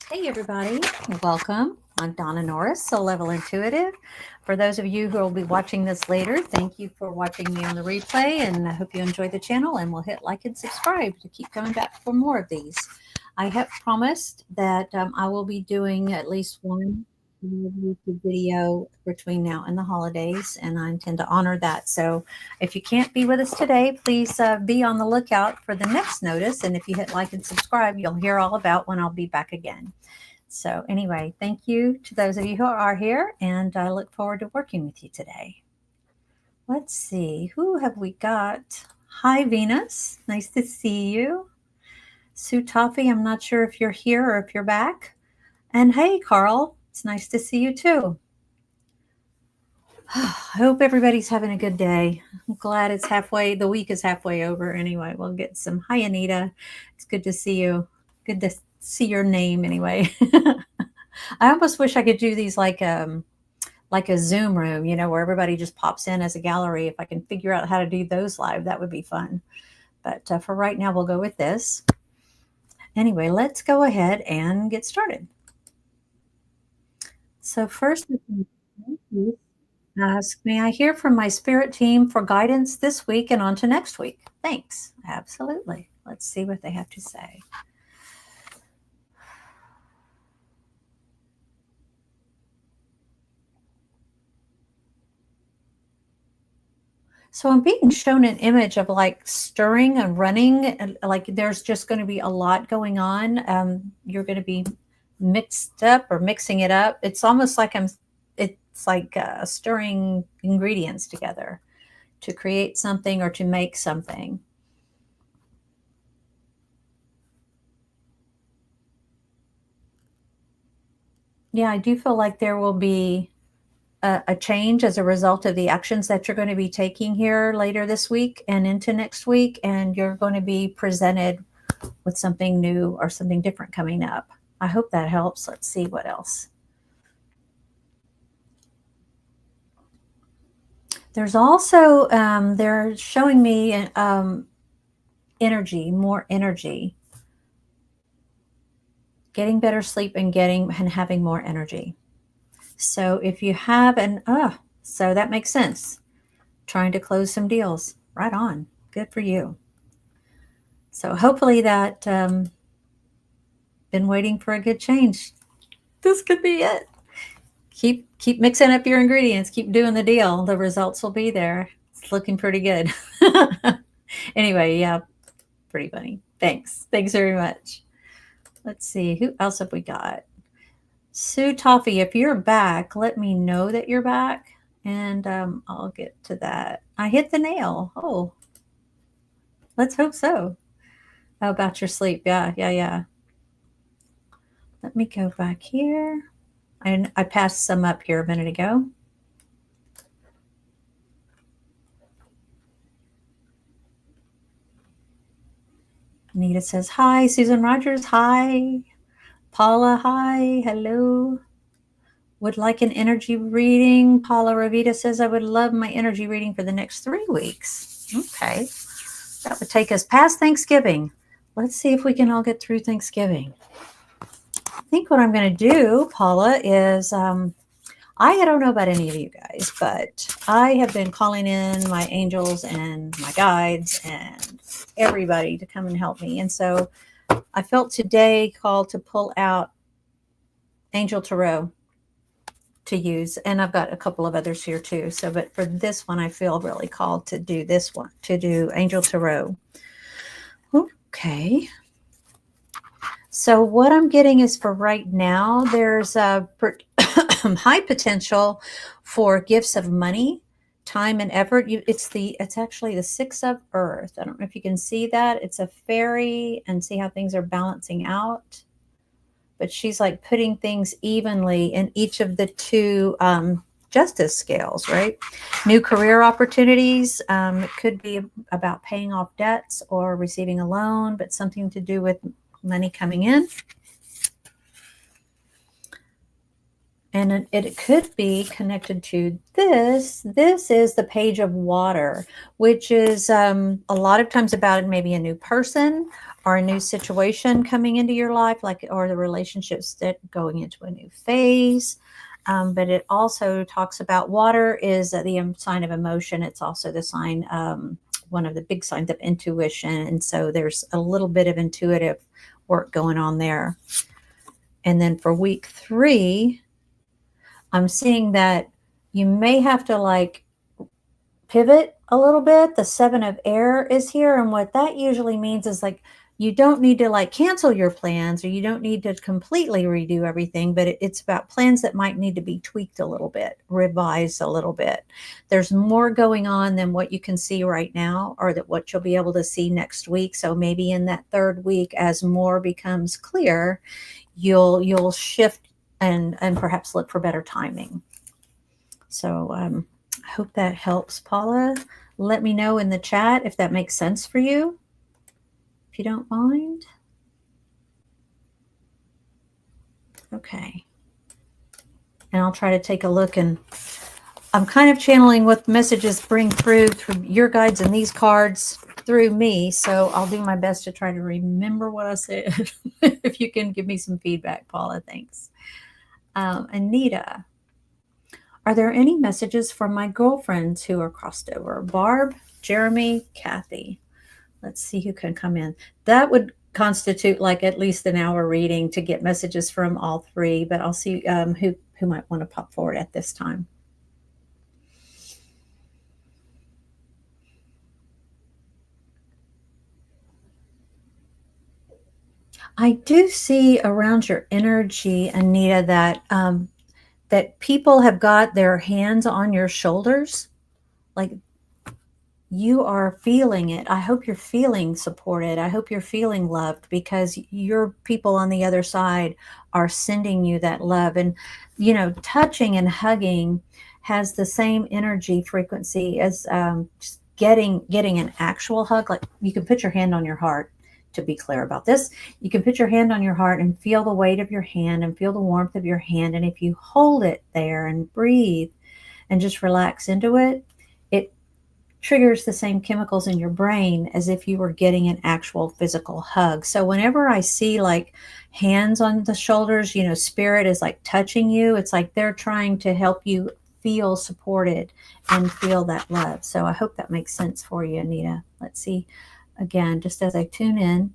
Hey everybody, welcome. I'm Donna Norris, Soul Level Intuitive. For those of you who will be watching this later, thank you for watching me on the replay, and I hope you enjoy the channel and will hit like and subscribe to keep coming back for more of these. I have promised that I will be doing at least one YouTube video between now and the holidays, and I intend to honor that. So if you can't be with us today, please be on the lookout for the next notice, and if you hit like and subscribe, you'll hear all about when I'll be back again. So anyway, thank you to those of you who are here, and I look forward to working with you today. Let's see, who have we got? Hi, Venus. Nice to see you. Sue Toffee, I'm not sure if you're here or if you're back. And hey, Carl, it's nice to see you too. I hope everybody's having a good day. I'm glad it's the week is halfway over anyway. We'll get some. Hi, Anita. It's good to see you. Good to see your name anyway. I almost wish I could do these like a Zoom room, where everybody just pops in as a gallery. If I can figure out how to do those live, that would be fun. But for right now, we'll go with this. Anyway, let's go ahead and get started. So first, ask, may I hear from my spirit team for guidance this week and on to next week? Thanks. Absolutely. Let's see what they have to say. So I'm being shown an image of like stirring and running, and like there's just going to be a lot going on. You're going to be mixed up or mixing it up. It's almost like it's like stirring ingredients together to create something or to make something. Yeah, I do feel like there will be a change as a result of the actions that you're going to be taking here later this week and into next week, and you're going to be presented with something new or something different coming up. I hope that helps. Let's see what else. There's also, they're showing me energy, more energy, getting better sleep and having more energy. So if you have so that makes sense. Trying to close some deals. Right on. Good for you. So hopefully that been waiting for a good change. This could be it. Keep mixing up your ingredients. Keep doing the deal. The results will be there. It's looking pretty good. Anyway, yeah, pretty funny. Thanks. Thanks very much. Let's see. Who else have we got? Sue Toffee, if you're back, let me know that you're back, and I'll get to that. I hit the nail. Oh, let's hope so. How about your sleep? Yeah. Let me go back here. I passed some up here a minute ago. Anita says, hi. Susan Rogers, hi. Paula, hi. Hello. Would like an energy reading. Paula Ravita says, I would love my energy reading for the next 3 weeks. Okay. That would take us past Thanksgiving. Let's see if we can all get through Thanksgiving. I think what I'm going to do, Paula, is I don't know about any of you guys, but I have been calling in my angels and my guides and everybody to come and help me. And so I felt today called to pull out Angel Tarot to use. And I've got a couple of others here too. So, but for this one, I feel really called to do this one, to do Angel Tarot. Okay. So what I'm getting is for right now, there's a high potential for gifts of money, time, and effort. It's actually the 6 of Earth. I don't know if you can see that. It's a fairy, and see how things are balancing out. But she's like putting things evenly in each of the 2 justice scales, right? New career opportunities. It could be about paying off debts or receiving a loan, but something to do with money coming in. And it could be connected to this. This is the Page of Water, which is a lot of times about maybe a new person or a new situation coming into your life, like, or the relationships that going into a new phase. But it also talks about water is the sign of emotion. It's also the sign, one of the big signs of intuition. And so there's a little bit of intuitive work going on there. And then for week 3, I'm seeing that you may have to like pivot a little bit. The 7 of air is here. And what that usually means is like, you don't need to like cancel your plans, or you don't need to completely redo everything, but it's about plans that might need to be tweaked a little bit, revised a little bit. There's more going on than what you can see right now, or that what you'll be able to see next week. So maybe in that 3rd week, as more becomes clear, you'll shift and perhaps look for better timing. So I hope that helps, Paula. Let me know in the chat if that makes sense for you, if you don't mind. Okay. And I'll try to take a look, and I'm kind of channeling what messages bring through your guides and these cards through me. So I'll do my best to try to remember what I said. If you can give me some feedback, Paula, thanks. Anita, are there any messages from my girlfriends who are crossed over? Barb, Jeremy, Kathy. Let's see who can come in. That would constitute like at least an hour reading to get messages from all 3, but I'll see who might want to pop forward at this time. I do see around your energy, Anita, that that people have got their hands on your shoulders, like you are feeling it. I hope you're feeling supported. I hope you're feeling loved, because your people on the other side are sending you that love. And, you know, touching and hugging has the same energy frequency as just getting an actual hug. Like, you can put your hand on your heart. To be clear about this, you can put your hand on your heart and feel the weight of your hand and feel the warmth of your hand. And if you hold it there and breathe and just relax into it, it triggers the same chemicals in your brain as if you were getting an actual physical hug. So whenever I see like hands on the shoulders, you know, spirit is like touching you. It's like they're trying to help you feel supported and feel that love. So I hope that makes sense for you, Anita. Let's see. Again, just as I tune in.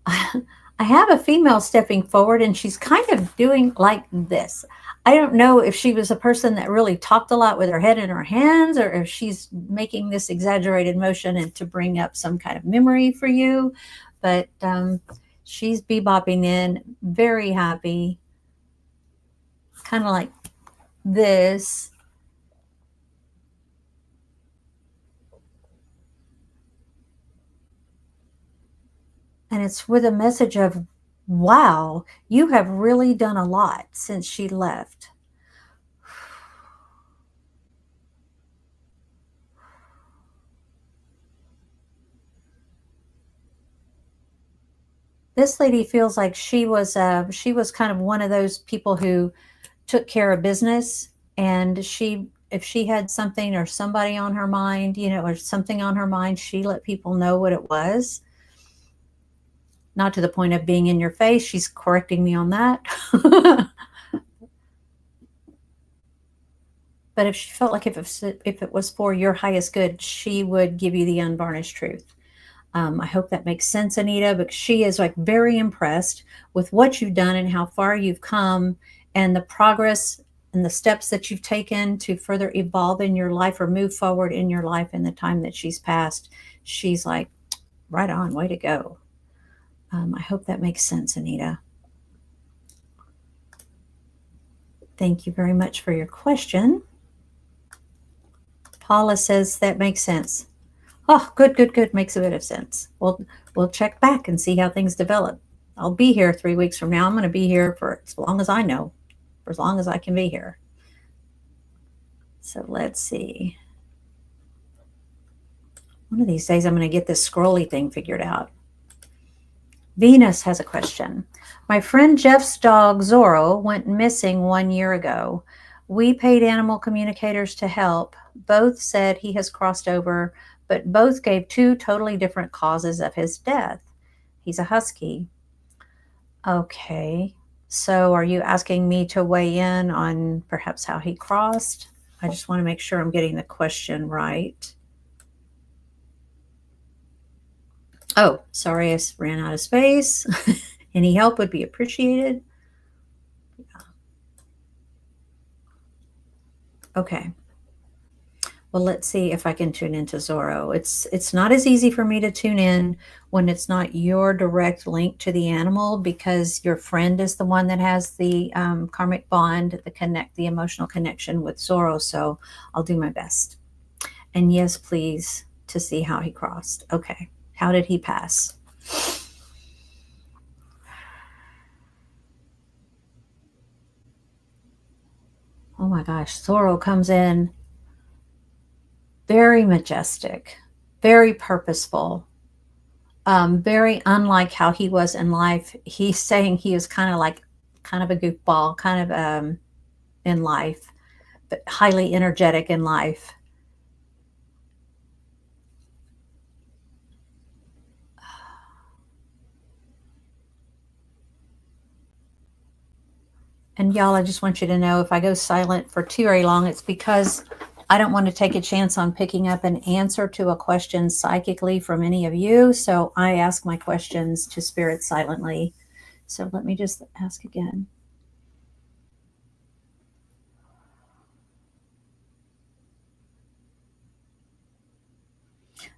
I have a female stepping forward, and she's kind of doing like this. I don't know if she was a person that really talked a lot with her head in her hands, or if she's making this exaggerated motion and to bring up some kind of memory for you. But she's bebopping in, very happy, kind of like this. And it's with a message of, wow, you have really done a lot since she left. This lady feels like she was kind of one of those people who took care of business, and if she had something or somebody on her mind, you know, or something on her mind, she let people know what it was. Not to the point of being in your face. She's correcting me on that. But if she felt like if it was for your highest good, she would give you the unvarnished truth. I hope that makes sense, Anita, but she is like very impressed with what you've done and how far you've come, and the progress and the steps that you've taken to further evolve in your life or move forward in your life in the time that she's passed. She's like, right on, way to go. I hope that makes sense, Anita. Thank you very much for your question. Paula says that makes sense. Oh, good. Makes a bit of sense. We'll check back and see how things develop. I'll be here 3 weeks from now. I'm going to be here for as long as I know, for as long as I can be here. So let's see. One of these days I'm going to get this scrolly thing figured out. Venus has a question. My friend Jeff's dog Zoro went missing 1 year ago. We paid animal communicators to help. Both said he has crossed over, but both gave 2 totally different causes of his death. He's a husky. Okay. So are you asking me to weigh in on perhaps how he crossed? I just want to make sure I'm getting the question right. Oh, sorry, I ran out of space. Any help would be appreciated. Yeah. Okay. Well, let's see if I can tune into Zoro. It's not as easy for me to tune in when it's not your direct link to the animal, because your friend is the one that has the karmic bond, the emotional connection with Zoro. So I'll do my best. And yes, please, to see how he crossed. Okay. How did he pass? Oh my gosh, Zoro comes in very majestic, very purposeful, very unlike how he was in life. He's saying he is kind of a goofball, kind of in life, but highly energetic in life. And y'all, I just want you to know, if I go silent for too very long, it's because I don't want to take a chance on picking up an answer to a question psychically from any of you. So I ask my questions to spirit silently. So let me just ask again.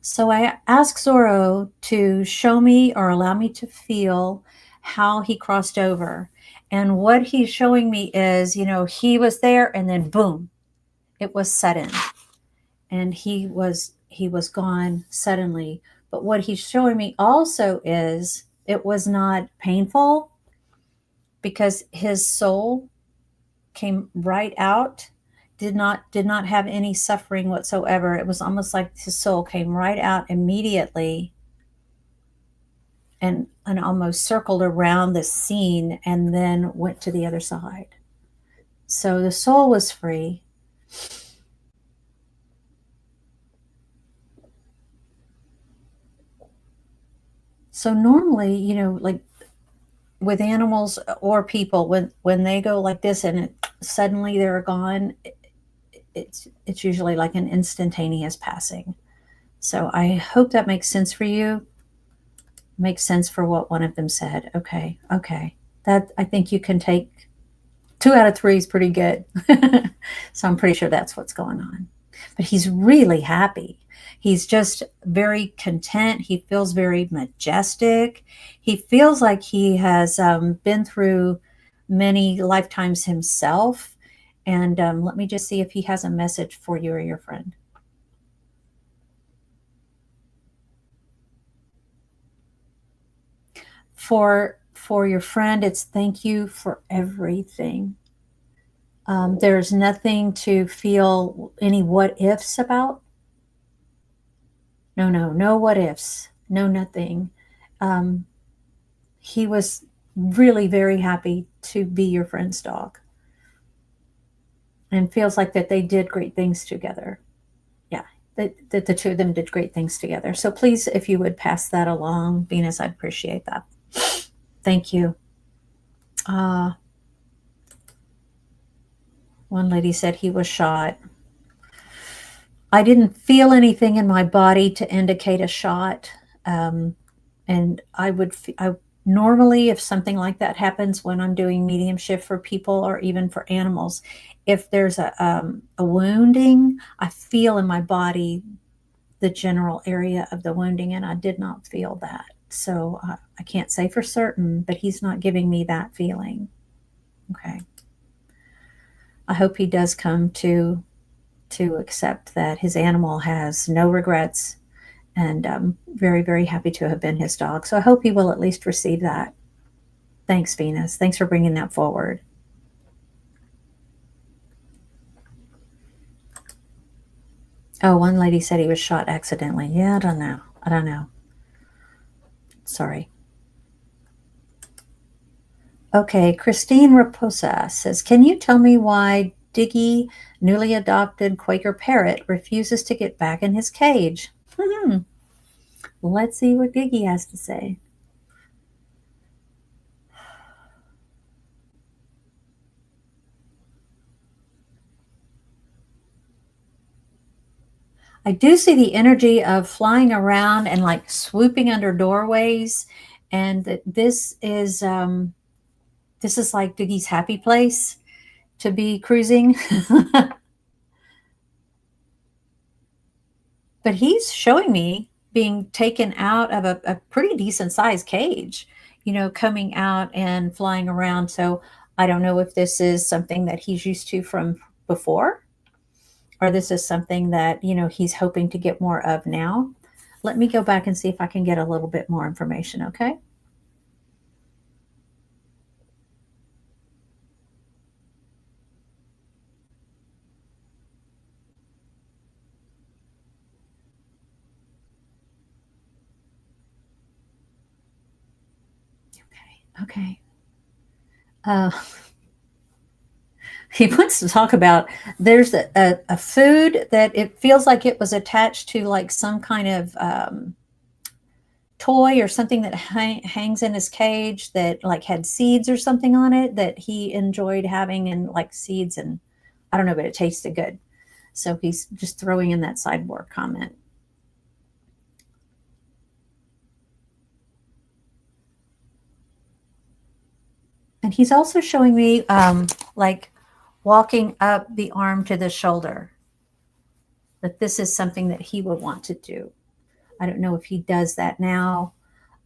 So I asked Zoro to show me or allow me to feel how he crossed over. And what he's showing me is, he was there and then boom, it was sudden. And he was gone suddenly. But what he's showing me also is it was not painful, because his soul came right out, did not have any suffering whatsoever. It was almost like his soul came right out immediately and almost circled around the scene and then went to the other side. So the soul was free. So normally, like with animals or people, when they go like this and suddenly they're gone, it's usually like an instantaneous passing. So I hope that makes sense for you. Makes sense for what one of them said. Okay. That, I think you can take 2 out of 3 is pretty good. So I'm pretty sure that's what's going on. But he's really happy. He's just very content. He feels very majestic. He feels like he has been through many lifetimes himself. And let me just see if he has a message for you or your friend. For your friend, it's thank you for everything. There's nothing to feel any what ifs about. No what ifs, no nothing. He was really very happy to be your friend's dog, and feels like that they did great things together. Yeah, that the 2 of them did great things together. So please, if you would pass that along, Venus, I'd appreciate that. Thank you. One lady said he was shot. I didn't feel anything in my body to indicate a shot. And I normally, if something like that happens when I'm doing mediumship for people or even for animals, if there's a wounding, I feel in my body the general area of the wounding, and I did not feel that. So I can't say for certain, but he's not giving me that feeling. Okay. I hope he does come to accept that his animal has no regrets, and I'm very, very happy to have been his dog. So I hope he will at least receive that. Thanks, Venus. Thanks for bringing that forward. Oh, one lady said he was shot accidentally. Yeah, I don't know. I don't know. Sorry. Okay, Christine Raposa says, can you tell me why Diggy, newly adopted Quaker parrot, refuses to get back in his cage? Let's see what Diggy has to say. I do see the energy of flying around and like swooping under doorways, and that this is like Diggy's happy place to be cruising. But he's showing me being taken out of a pretty decent sized cage, coming out and flying around. So I don't know if this is something that he's used to from before, or this is something that, he's hoping to get more of now. Let me go back and see if I can get a little bit more information, okay? Okay. Uh, he wants to talk about there's a food that it feels like it was attached to like some kind of toy or something that hangs in his cage that like had seeds or something on it that he enjoyed having, and like seeds, and I don't know, but it tasted good. So he's just throwing in that sideboard comment. And he's also showing me like walking up the arm to the shoulder, that this is something that he would want to do. I don't know if he does that now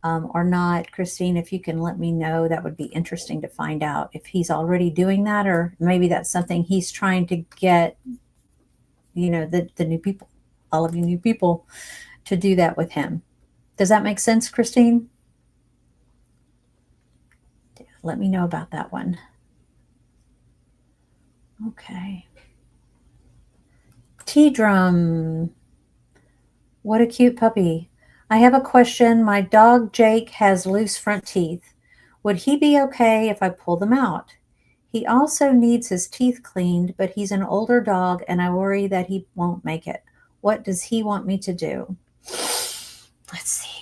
or not. Christine, if you can let me know, that would be interesting to find out if he's already doing that, or maybe that's something he's trying to get, the new people, all of you new people, to do that with him. Does that make sense, Christine? Let me know about that one. Okay. Tea drum. What a cute puppy. I have a question. My dog Jake has loose front teeth. Would he be okay if I pull them out? He also needs his teeth cleaned, but he's an older dog and I worry that he won't make it. What does he want me to do? Let's see.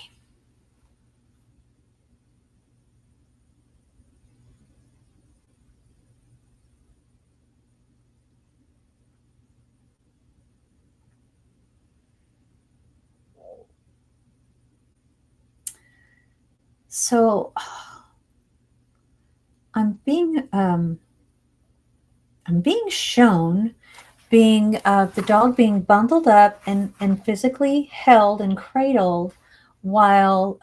So I'm being shown the dog being bundled up and physically held and cradled while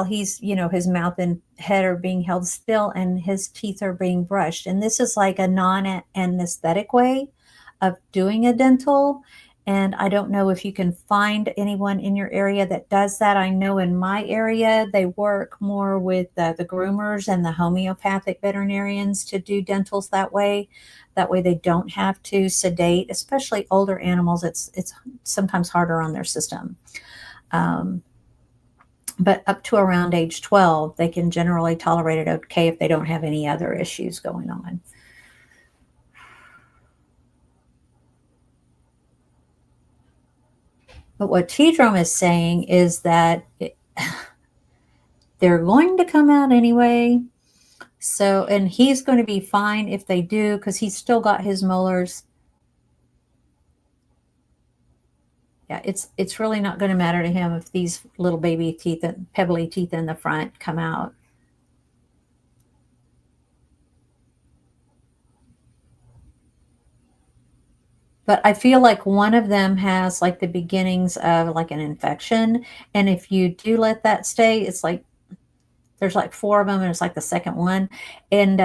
he's, his mouth and head are being held still and his teeth are being brushed. And this is like a non-anesthetic way of doing a dental. And I don't know if you can find anyone in your area that does that. I know in my area, they work more with the groomers and the homeopathic veterinarians to do dentals that way. That way they don't have to sedate, especially older animals. It's sometimes harder on their system. But up to around age 12, they can generally tolerate it okay if they don't have any other issues going on. But what T-Drum is saying is that they're going to come out anyway. So, and he's going to be fine if they do, because he's still got his molars. Yeah, it's really not going to matter to him if these little baby teeth and pebbly teeth in the front come out. But I feel like one of them has like the beginnings of like an infection. And if you do let that stay, it's like there's like four of them and it's like the second one. And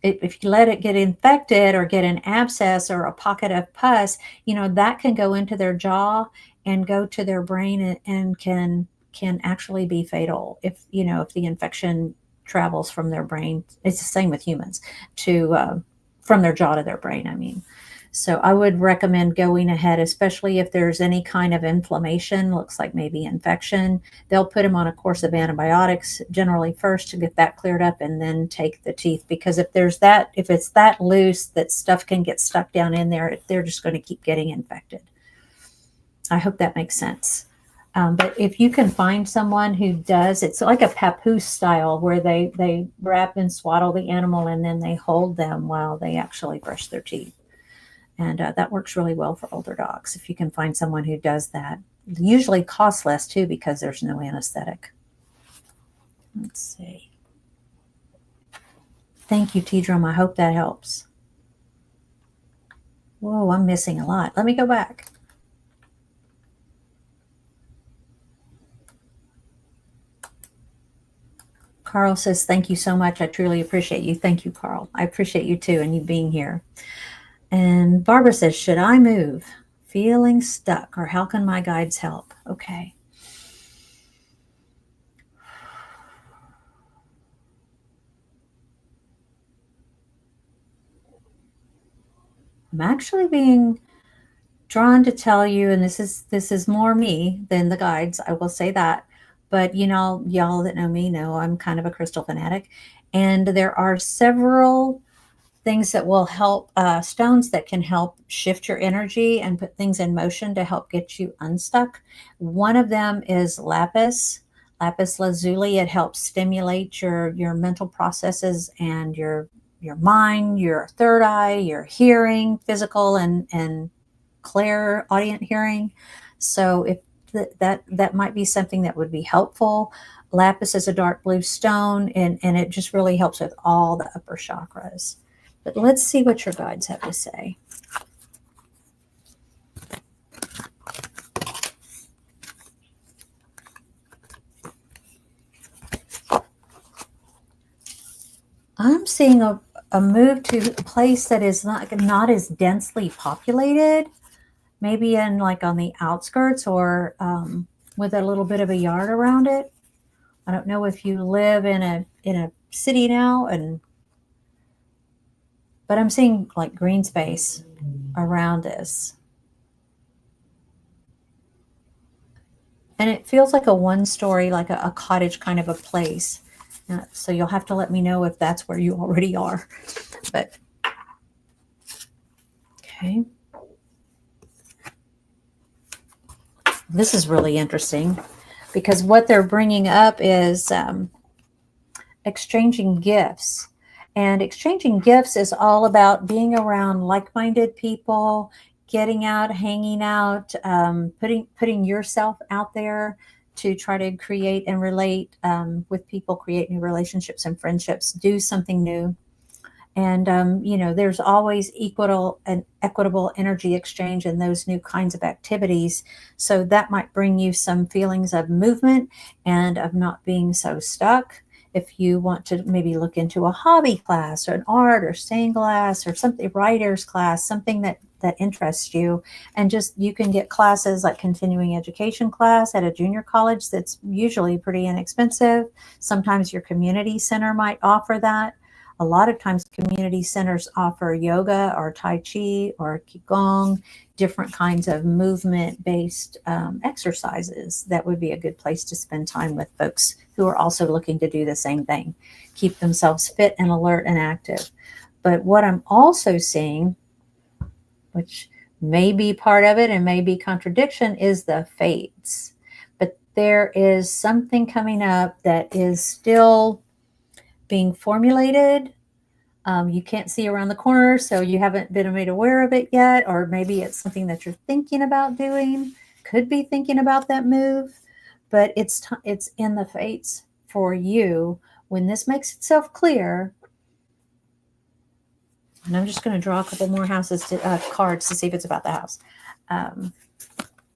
if you let it get infected or get an abscess or a pocket of pus, that can go into their jaw and go to their brain and can actually be fatal if the infection travels from their brain. It's the same with humans to from their jaw to their brain, I mean. So I would recommend going ahead, especially if there's any kind of inflammation, looks like maybe infection. They'll put them on a course of antibiotics generally first to get that cleared up and then take the teeth. Because if it's that loose that stuff can get stuck down in there, they're just going to keep getting infected. I hope that makes sense. But if you can find someone who does, it's like a papoose style where they wrap and swaddle the animal and then they hold them while they actually brush their teeth. And that works really well for older dogs if you can find someone who does that. It usually costs less too because there's no anesthetic. Let's see. Thank you, T-Drum. I hope that helps. Whoa, I'm missing a lot. Let me go back. Carl says, thank you so much. I truly appreciate you. Thank you, Carl. I appreciate you too and you being here. And Barbara says, should I move? Feeling stuck, or how can my guides help? Okay. I'm actually being drawn to tell you, and this is more me than the guides, I will say that. But you know, y'all that know me know I'm kind of a crystal fanatic. And there are several things that will help, stones that can help shift your energy and put things in motion to help get you unstuck. One of them is lapis lazuli. It helps stimulate your mental processes and your mind, your third eye, your hearing, physical and clairaudient hearing. So if that might be something that would be helpful. Lapis is a dark blue stone, and it just really helps with all the upper chakras. But let's see what your guides have to say. I'm seeing a move to a place that is not as densely populated, maybe in like on the outskirts or with a little bit of a yard around it. I don't know if you live in a city now, but I'm seeing like green space around this. And it feels like a one-story, like a cottage kind of a place. So you'll have to let me know if that's where you already are. But okay. This is really interesting because what they're bringing up is exchanging gifts. And exchanging gifts is all about being around like-minded people, getting out, hanging out, putting yourself out there to try to create and relate with people, create new relationships and friendships, do something new. And, you know, there's always equitable energy exchange in those new kinds of activities. So that might bring you some feelings of movement and of not being so stuck. If you want to maybe look into a hobby class or an art or stained glass or something, writer's class, something that interests you, and just you can get classes like continuing education class at a junior college that's usually pretty inexpensive. Sometimes your community center might offer that. A lot of times community centers offer yoga or Tai Chi or Qigong, different kinds of movement-based exercises. That would be a good place to spend time with folks who are also looking to do the same thing, keep themselves fit and alert and active. But what I'm also seeing, which may be part of it and may be contradiction, is the fates. But there is something coming up that is still being formulated. You can't see around the corner, so you haven't been made aware of it yet, or maybe it's something that you're thinking about doing, could be thinking about that move, but it's in the fates for you. When this makes itself clear, and I'm just going to draw a couple more cards to see if it's about the house.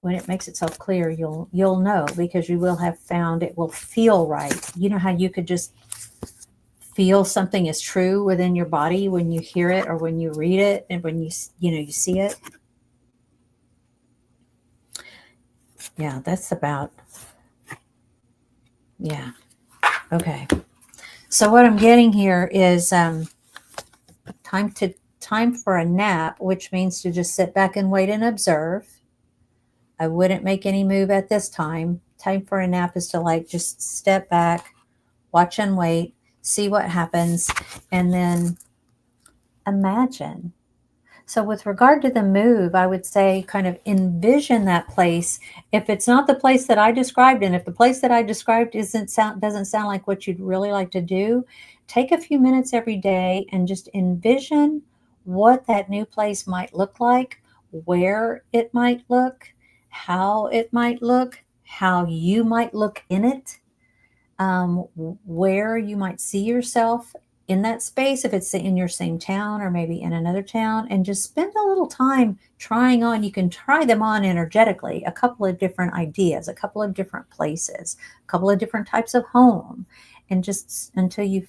When it makes itself clear, you'll know, because you will have found it will feel right. You know how you could just feel something is true within your body when you hear it or when you read it and when you see it. Yeah, that's about, yeah. Okay. So what I'm getting here is time to time for a nap, which means to just sit back and wait and observe. I wouldn't make any move at this time. Time for a nap is to like just step back, watch and wait, see what happens, and then imagine. So with regard to the move, I would say kind of envision that place. If it's not the place that I described, and if the place that I described doesn't sound like what you'd really like to do, take a few minutes every day and just envision what that new place might look like, where it might look, how it might look, how you might look in it, where you might see yourself in that space, if it's in your same town or maybe in another town, and just spend a little time trying on. You can try them on energetically, a couple of different ideas, a couple of different places, a couple of different types of home, and just until you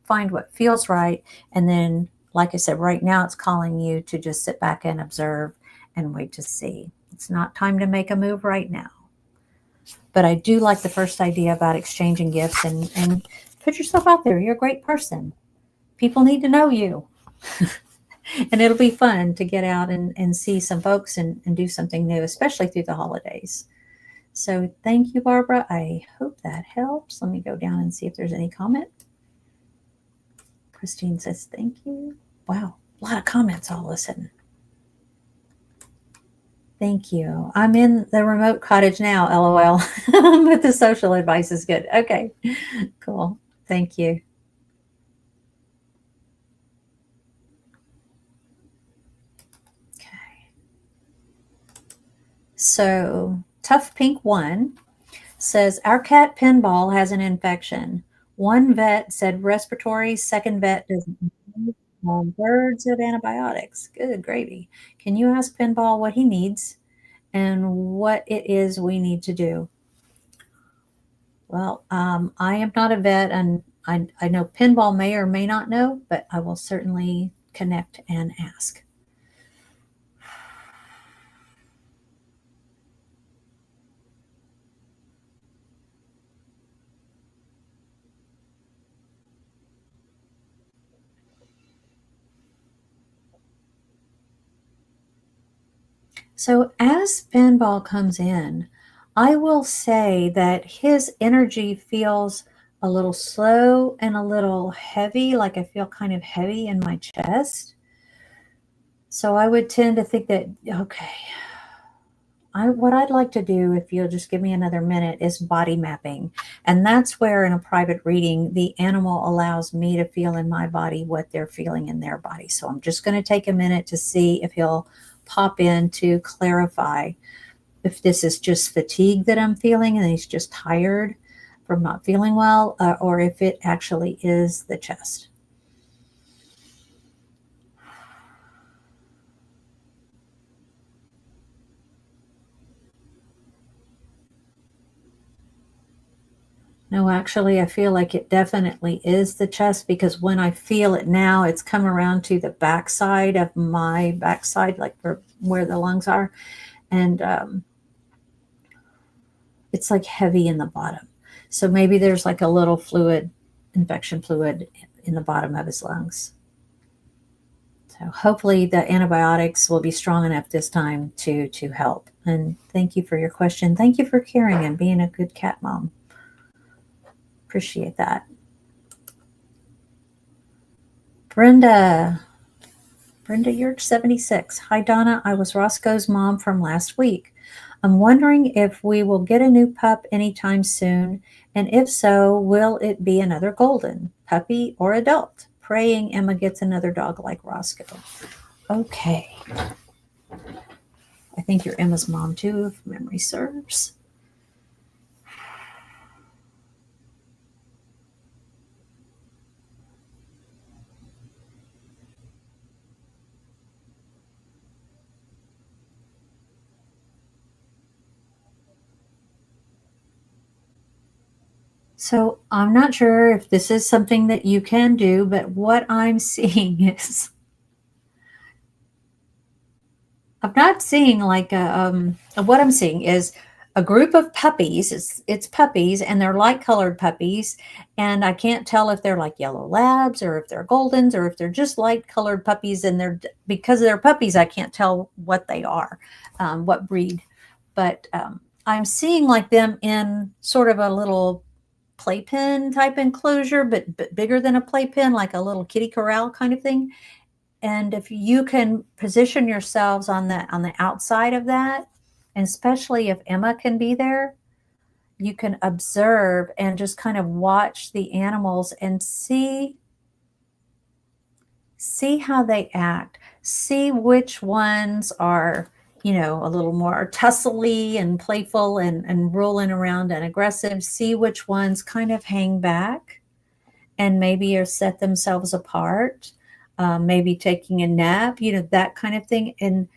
find what feels right. And then, like I said, right now it's calling you to just sit back and observe and wait to see. It's not time to make a move right now. But I do like the first idea about exchanging gifts and put yourself out there. You're a great person. People need to know you. And it'll be fun to get out and see some folks and do something new, especially through the holidays. So thank you, Barbara. I hope that helps. Let me go down and see if there's any comment. Christine says, thank you. Wow, a lot of comments all of a sudden. Thank you. I'm in the remote cottage now, LOL. But the social advice is good. Okay, cool. Thank you. Okay. So, Tough Pink 1 says, our cat Pinball has an infection. One vet said respiratory, second vet doesn't need birds of antibiotics. Good gravy. Can you ask Pinball what he needs and what it is we need to do? Well, I am not a vet, and I know Pinball may or may not know, but I will certainly connect and ask. So as Pinball comes in, I will say that his energy feels a little slow and a little heavy, like I feel kind of heavy in my chest. So I would tend to think that, okay, what I'd like to do, if you'll just give me another minute, is body mapping. And that's where in a private reading, the animal allows me to feel in my body what they're feeling in their body. So I'm just going to take a minute to see if he'll pop in to clarify if this is just fatigue that I'm feeling and he's just tired from not feeling well, or if it actually is the chest. No, actually, I feel like it definitely is the chest, because when I feel it now, it's come around to the backside of my backside, like where the lungs are. And it's like heavy in the bottom. So maybe there's like a little infection fluid in the bottom of his lungs. So hopefully the antibiotics will be strong enough this time to help. And thank you for your question. Thank you for caring and being a good cat mom. Appreciate that. Brenda Yurch 76. Hi, Donna. I was Roscoe's mom from last week. I'm wondering if we will get a new pup anytime soon, and if so, will it be another golden, puppy, or adult? Praying Emma gets another dog like Roscoe. Okay. I think you're Emma's mom too, if memory serves. So I'm not sure if this is something that you can do, but what I'm seeing is, I'm not seeing like what I'm seeing is a group of puppies. It's puppies, and they're light colored puppies. And I can't tell if they're like yellow labs or if they're goldens or if they're just light colored puppies. And they're, because they're puppies, I can't tell what they are, what breed. But I'm seeing like them in sort of a little playpen type enclosure, but bigger than a playpen, like a little kitty corral kind of thing. And if you can position yourselves on the outside of that, and especially if Emma can be there, you can observe and just kind of watch the animals and see how they act. See which ones are, a little more tussly and playful and rolling around and aggressive. See which ones kind of hang back and maybe are set themselves apart, maybe taking a nap, that kind of thing. And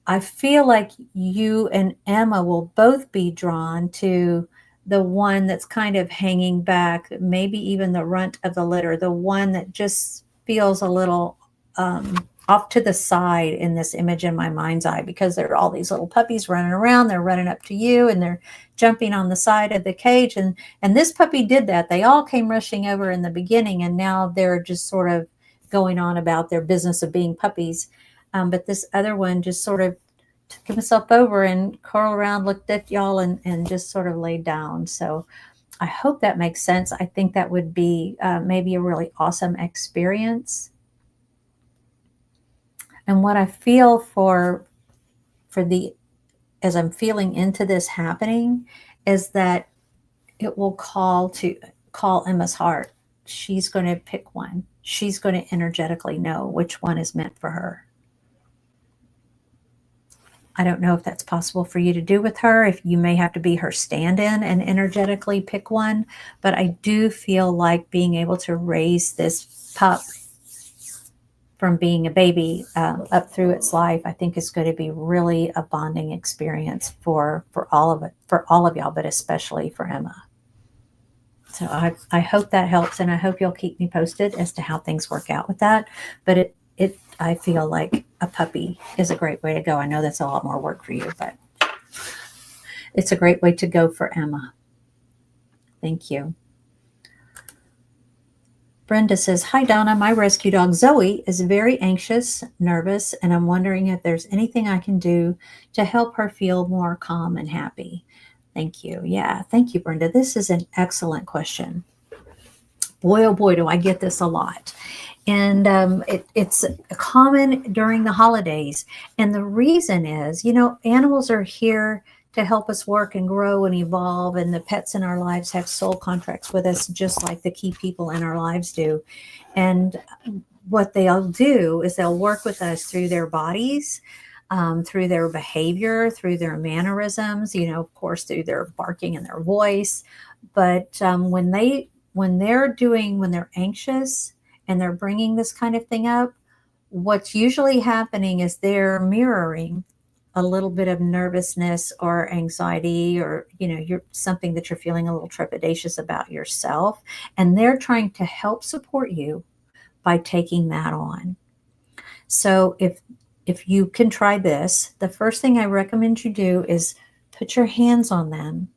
I feel like you and Emma will both be drawn to the one that's kind of hanging back, maybe even the runt of the litter, the one that just feels a little off to the side in this image in my mind's eye, because there are all these little puppies running around. They're running up to you and they're jumping on the side of the cage. And this puppy did that. They all came rushing over in the beginning, and now they're just sort of going on about their business of being puppies. But this other one just sort of took himself over and curled around, looked at y'all, and just sort of laid down. So I hope that makes sense. I think that would be maybe a really awesome experience. And what I feel for as I'm feeling into this happening, is that it will call Emma's heart. She's going to pick one. She's going to energetically know which one is meant for her. I don't know if that's possible for you to do with her, if you may have to be her stand-in and energetically pick one. But I do feel like being able to raise this pup from being a baby up through its life, I think is going to be really a bonding experience for all of y'all, but especially for Emma. So I hope that helps, and I hope you'll keep me posted as to how things work out with that. But I feel like a puppy is a great way to go. I know that's a lot more work for you, but it's a great way to go for Emma. Thank you. Brenda says, hi, Donna. My rescue dog, Zoe, is very anxious, nervous, and I'm wondering if there's anything I can do to help her feel more calm and happy. Thank you. Yeah, thank you, Brenda. This is an excellent question. Boy, oh boy, do I get this a lot. And it's common during the holidays. And the reason is, animals are here to help us work and grow and evolve. And the pets in our lives have soul contracts with us, just like the key people in our lives do. And what they'll do is they'll work with us through their bodies, through their behavior, through their mannerisms, of course, through their barking and their voice. But when they're anxious, and they're bringing this kind of thing up, what's usually happening is they're mirroring a little bit of nervousness or anxiety, or, you're something that you're feeling a little trepidatious about yourself. And they're trying to help support you by taking that on. So if you can try this, the first thing I recommend you do is put your hands on them.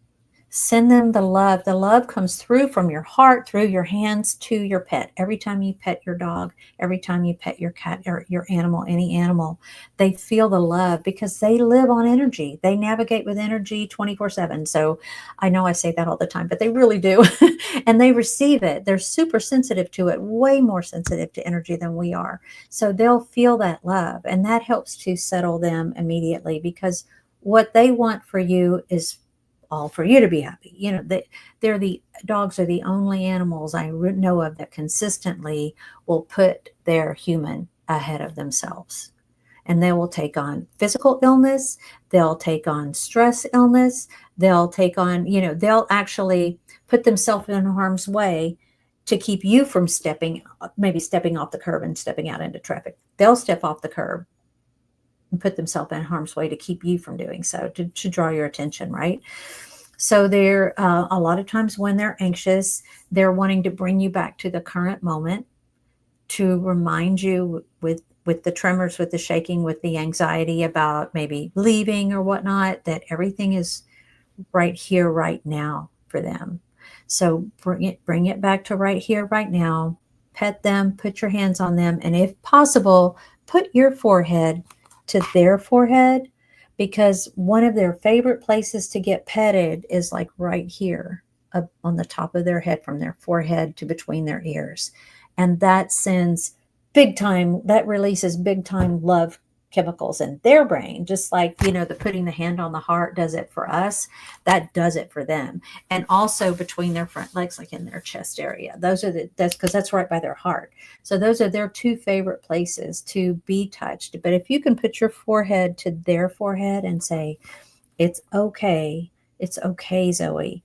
Send them the love. The love comes through from your heart, through your hands to your pet. Every time you pet your dog, every time you pet your cat or your animal, any animal, they feel the love because they live on energy. They navigate with energy 24/7. So I know I say that all the time, but they really do. And they receive it. They're super sensitive to it, way more sensitive to energy than we are. So they'll feel that love, and that helps to settle them immediately, because what they want for you is all for you to be happy. The dogs are the only animals I know of that consistently will put their human ahead of themselves. And they will take on physical illness. They'll take on stress illness. They'll take on, they'll actually put themselves in harm's way to keep you from maybe stepping off the curb and stepping out into traffic. They'll step off the curb and put themselves in harm's way to keep you from doing so, to draw your attention, right? So they're a lot of times when they're anxious, they're wanting to bring you back to the current moment, to remind you with the tremors, with the shaking, with the anxiety about maybe leaving or whatnot, that everything is right here, right now for them. So bring it back to right here, right now. Pet them, put your hands on them, and if possible, put your forehead to their forehead, because one of their favorite places to get petted is like right here, up on the top of their head, from their forehead to between their ears. And that sends big time, that releases big time love chemicals in their brain, just like, the putting the hand on the heart does it for us. That does it for them. And also between their front legs, like in their chest area. That's because that's right by their heart. So those are their two favorite places to be touched. But if you can put your forehead to their forehead and say, it's okay. It's okay, Zoe.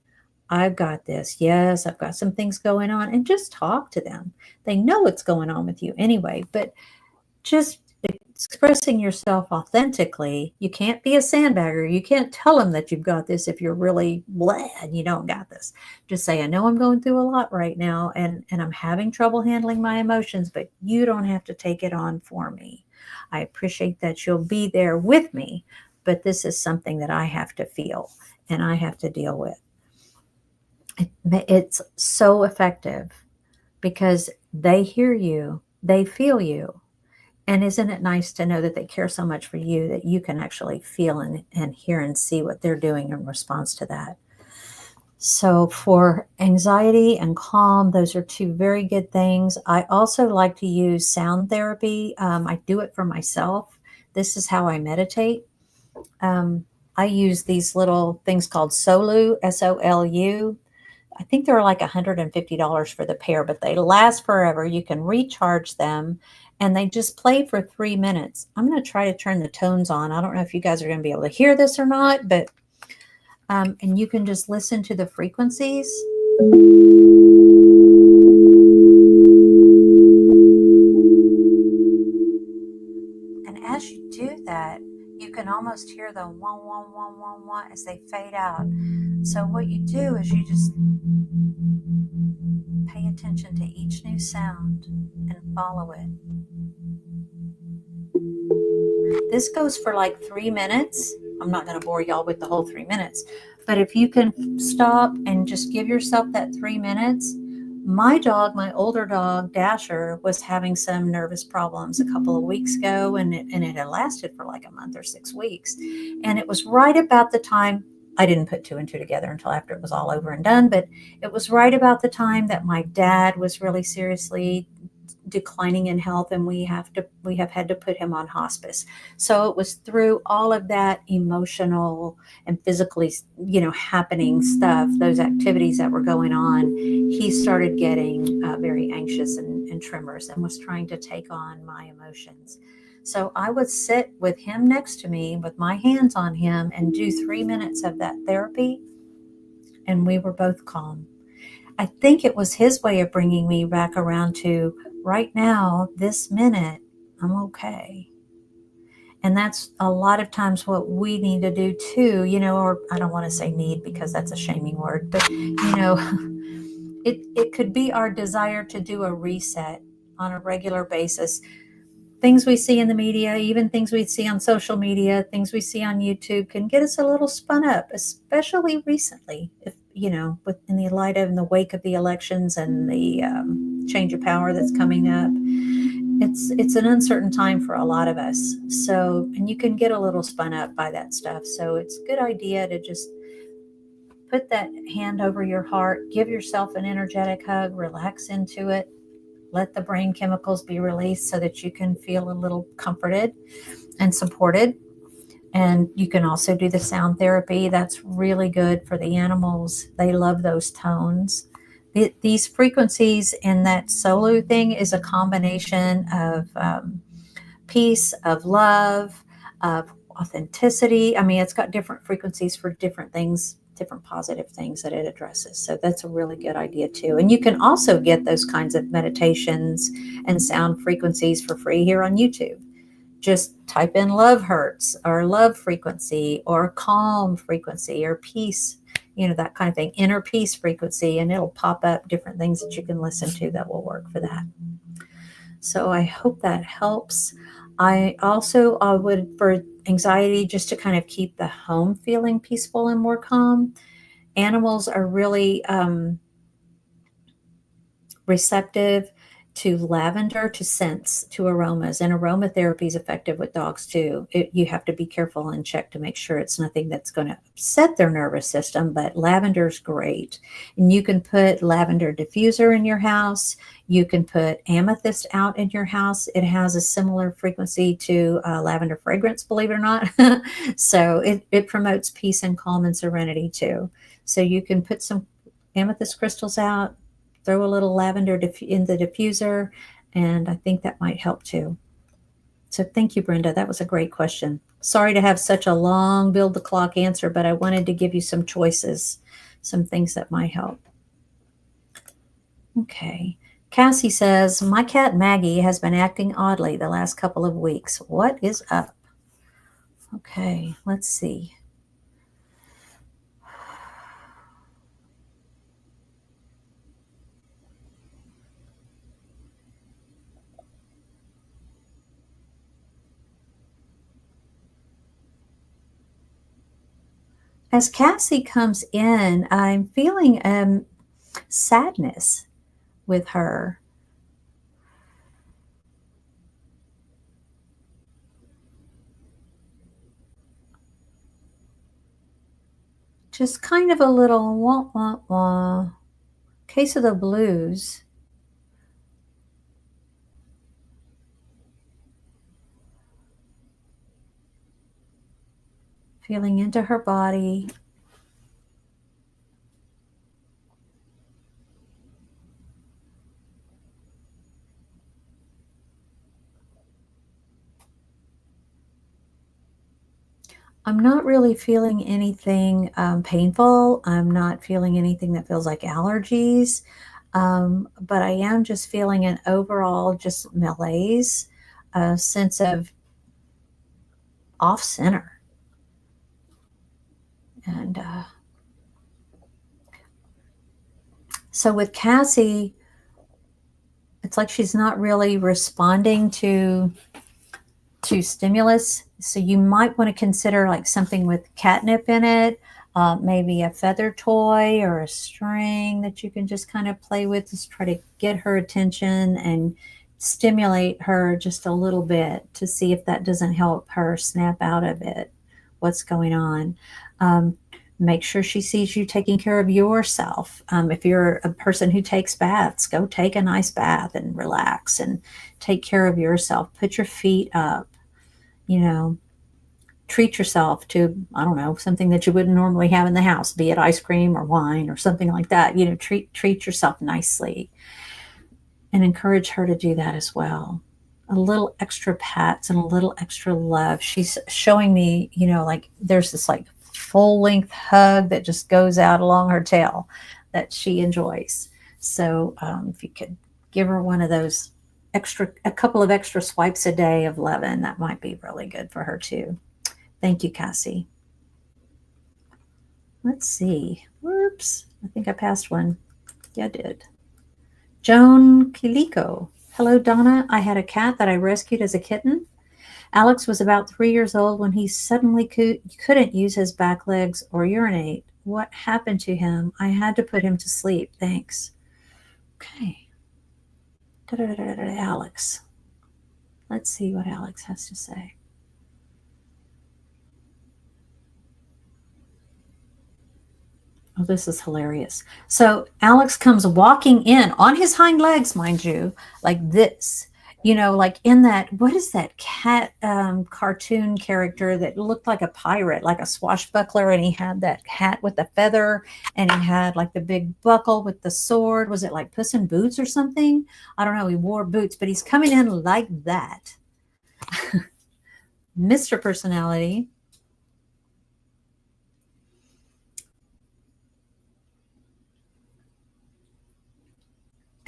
I've got this. Yes, I've got some things going on. And just talk to them. They know what's going on with you anyway, but just expressing yourself authentically. You can't be a sandbagger. You can't tell them that you've got this if you're really blah and you don't got this. Just say, I know I'm going through a lot right now, and I'm having trouble handling my emotions, but you don't have to take it on for me. I appreciate that you'll be there with me, but this is something that I have to feel and I have to deal with. It's so effective because they hear you, they feel you. And isn't it nice to know that they care so much for you that you can actually feel and hear and see what they're doing in response to that? So for anxiety and calm, those are two very good things. I also like to use sound therapy. I do it for myself. This is how I meditate. I use these little things called Solu, Solu. I think they're like $150 for the pair, but they last forever. You can recharge them, and they just play for 3 minutes. I'm going to try to turn the tones on. I don't know if you guys are going to be able to hear this or not, but and you can just listen to the frequencies. And as you do that, you can almost hear the wah, wah, wah, wah, wah as they fade out. So what you do is you just pay attention to each new sound and follow it. This goes for like 3 minutes. I'm not going to bore y'all with the whole 3 minutes, but if you can stop and just give yourself that 3 minutes. My dog, my older dog, Dasher, was having some nervous problems a couple of weeks ago, and it had lasted for like a month or 6 weeks. And it was right about the time, I didn't put two and two together until after it was all over and done, but it was right about the time that my dad was really seriously declining in health, and we have had to put him on hospice. So it was through all of that emotional and physically, happening stuff, those activities that were going on, he started getting very anxious and tremors, and was trying to take on my emotions. So I would sit with him next to me with my hands on him and do 3 minutes of that therapy, and we were both calm. I think it was his way of bringing me back around to right now, this minute, I'm okay. And that's a lot of times what we need to do too, or I don't want to say need because that's a shaming word, but it could be our desire to do a reset on a regular basis. Things we see in the media, even things we see on social media, things we see on YouTube can get us a little spun up, especially recently, if in the light of, in the wake of the elections and the change of power that's coming up. It's an uncertain time for a lot of us. So, and you can get a little spun up by that stuff. So it's a good idea to just put that hand over your heart, give yourself an energetic hug, relax into it. Let the brain chemicals be released so that you can feel a little comforted and supported. And you can also do the sound therapy. That's really good for the animals. They love those tones. These frequencies in that solo thing is a combination of peace, of love, of authenticity. I mean, it's got different frequencies for different things, different positive things that it addresses. So that's a really good idea too. And you can also get those kinds of meditations and sound frequencies for free here on YouTube. Just type in love hertz or love frequency or calm frequency or peace, that kind of thing, inner peace frequency, and it'll pop up different things that you can listen to that will work for that. So I hope that helps. I also would, for anxiety, just to kind of keep the home feeling peaceful and more calm. Animals are really receptive to lavender, to scents, to aromas, and aromatherapy is effective with dogs too. You have to be careful and check to make sure it's nothing that's going to upset their nervous system, but lavender's great. And you can put lavender diffuser in your house. You can put amethyst out in your house. It has a similar frequency to lavender fragrance, believe it or not. So it promotes peace and calm and serenity too. So you can put some amethyst crystals out, throw a little lavender in the diffuser, and I think that might help too. So thank you, Brenda. That was a great question. Sorry to have such a long build the clock answer, but I wanted to give you some choices, some things that might help. Okay. Cassie says, my cat Maggie has been acting oddly the last couple of weeks. What is up? Okay, let's see. As Cassie comes in, I'm feeling sadness with her. Just kind of a little wah, wah, wah. Case of the blues. Feeling into her body. I'm not really feeling anything painful. I'm not feeling anything that feels like allergies. But I am just feeling an overall just malaise, a sense of off center. And so with Cassie, it's like she's not really responding to stimulus. So you might want to consider like something with catnip in it, maybe a feather toy or a string that you can just kind of play with, just try to get her attention and stimulate her just a little bit to see if that doesn't help her snap out of it, what's going on. Make sure she sees you taking care of yourself. If you're a person who takes baths, go take a nice bath and relax and take care of yourself. Put your feet up, treat yourself to, I don't know, something that you wouldn't normally have in the house, be it ice cream or wine or something like that. Treat yourself nicely and encourage her to do that as well. A little extra pats and a little extra love. She's showing me, like there's this like full length hug that just goes out along her tail that she enjoys. So if you could give her one of those a couple of extra swipes a day of loving, that might be really good for her too. Thank you, Cassie. Let's see. Whoops. I think I passed one. Yeah, I did. Joan Kiliko. Hello, Donna. I had a cat that I rescued as a kitten. Alex was about 3 years old when he suddenly couldn't use his back legs or urinate. What happened to him? I had to put him to sleep. Thanks. Okay. Alex. Let's see what Alex has to say. Oh, this is hilarious. So Alex comes walking in on his hind legs, mind you, like this, like in that, what is that cat cartoon character that looked like a pirate, like a swashbuckler, and he had that hat with the feather, and he had like the big buckle with the sword. Was it like Puss in Boots or something? I don't know. He wore boots, but he's coming in like that. Mr. Personality.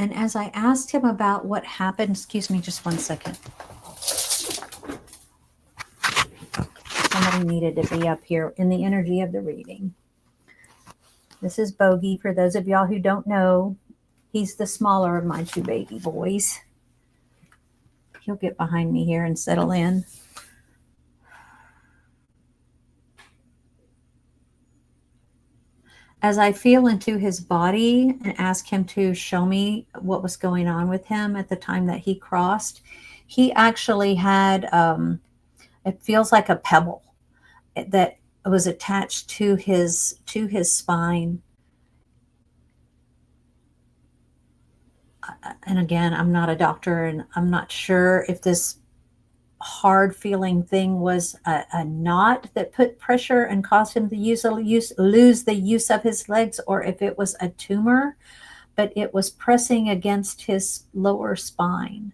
And as I asked him about what happened, excuse me just one second. Somebody needed to be up here in the energy of the reading. This is Bogey. For those of y'all who don't know, he's the smaller of my two baby boys. He'll get behind me here and settle in. As I feel into his body and ask him to show me what was going on with him at the time that he crossed, he actually had, it feels like a pebble that was attached to his spine. And again, I'm not a doctor, and I'm not sure if this hard feeling thing was a knot that put pressure and caused him to lose the use of his legs, or if it was a tumor, but it was pressing against his lower spine.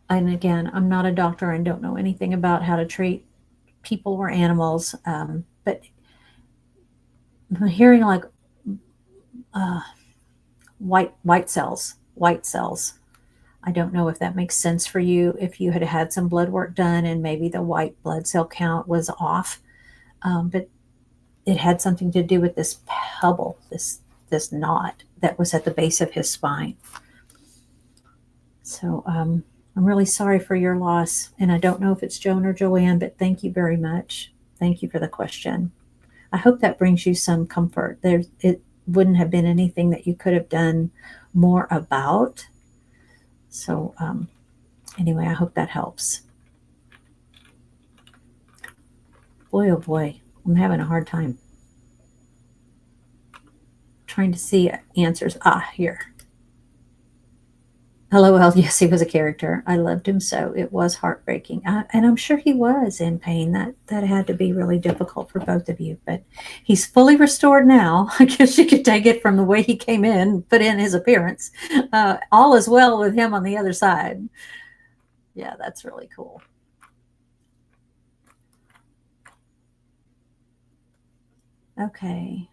And again, I'm not a doctor and don't know anything about how to treat people or animals, but I'm hearing like uh, white cells. I don't know if that makes sense for you, if you had had some blood work done and maybe the white blood cell count was off, but it had something to do with this pebble, this knot that was at the base of his spine. So I'm really sorry for your loss, and I don't know if it's Joan or Joanne, but thank you very much. Thank you for the question. I hope that brings you some comfort. It wouldn't have been anything that you could have done more about. So anyway, I hope that helps. Boy, oh boy, I'm having a hard time trying to see answers. Here. LOL, yes, he was a character. I loved him so. It was heartbreaking. And I'm sure he was in pain. That had to be really difficult for both of you. But he's fully restored now. I guess you could take it from the way he came in, put in his appearance. All is well with him on the other side. Yeah, that's really cool. Okay.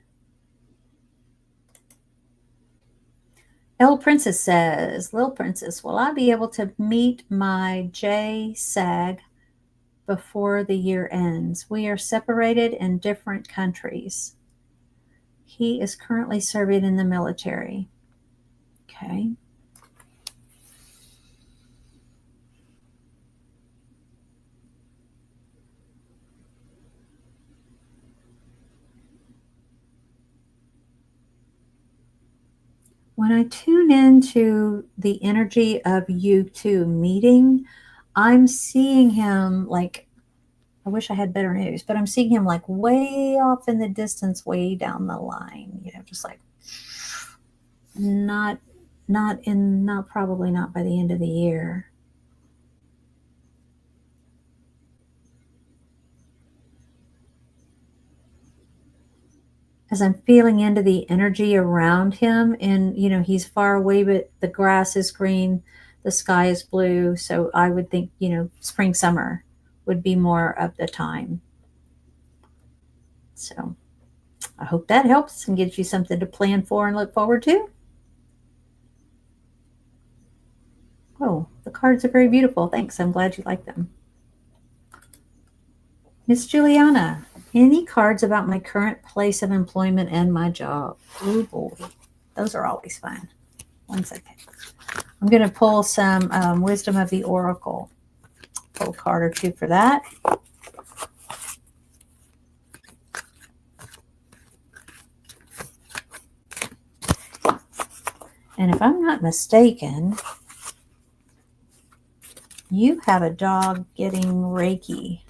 L Princess says, Lil Princess, will I be able to meet my JSAG before the year ends? We are separated in different countries. He is currently serving in the military. Okay. When I tune into the energy of you two meeting, I'm seeing him like, I wish I had better news, but I'm seeing him like way off in the distance, way down the line, just like not probably not by the end of the year. As I'm feeling into the energy around him, and he's far away, but the grass is green, the sky is blue, so I would think spring summer would be more of the time. So I hope that helps and gives you something to plan for and look forward to. Oh, the cards are very beautiful. Thanks. I'm glad you like them. Miss Juliana, any cards about my current place of employment and my job? Oh boy, those are always fun. 1 second. I'm going to pull some Wisdom of the Oracle. Pull a card or two for that. And if I'm not mistaken, you have a dog getting Reiki.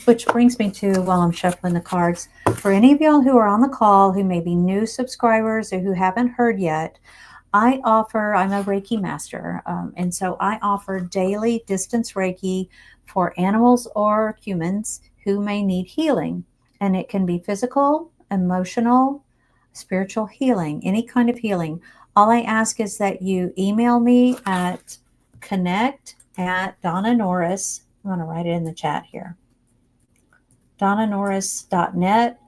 Which brings me to, while I'm shuffling the cards, for any of y'all who are on the call who may be new subscribers or who haven't heard yet, I'm a Reiki master, and so I offer daily distance Reiki for animals or humans who may need healing. And it can be physical, emotional, spiritual healing, any kind of healing. All I ask is that you email me at connect@DonnaNorris. I'm going to write it in the chat here. DonnaNorris.net.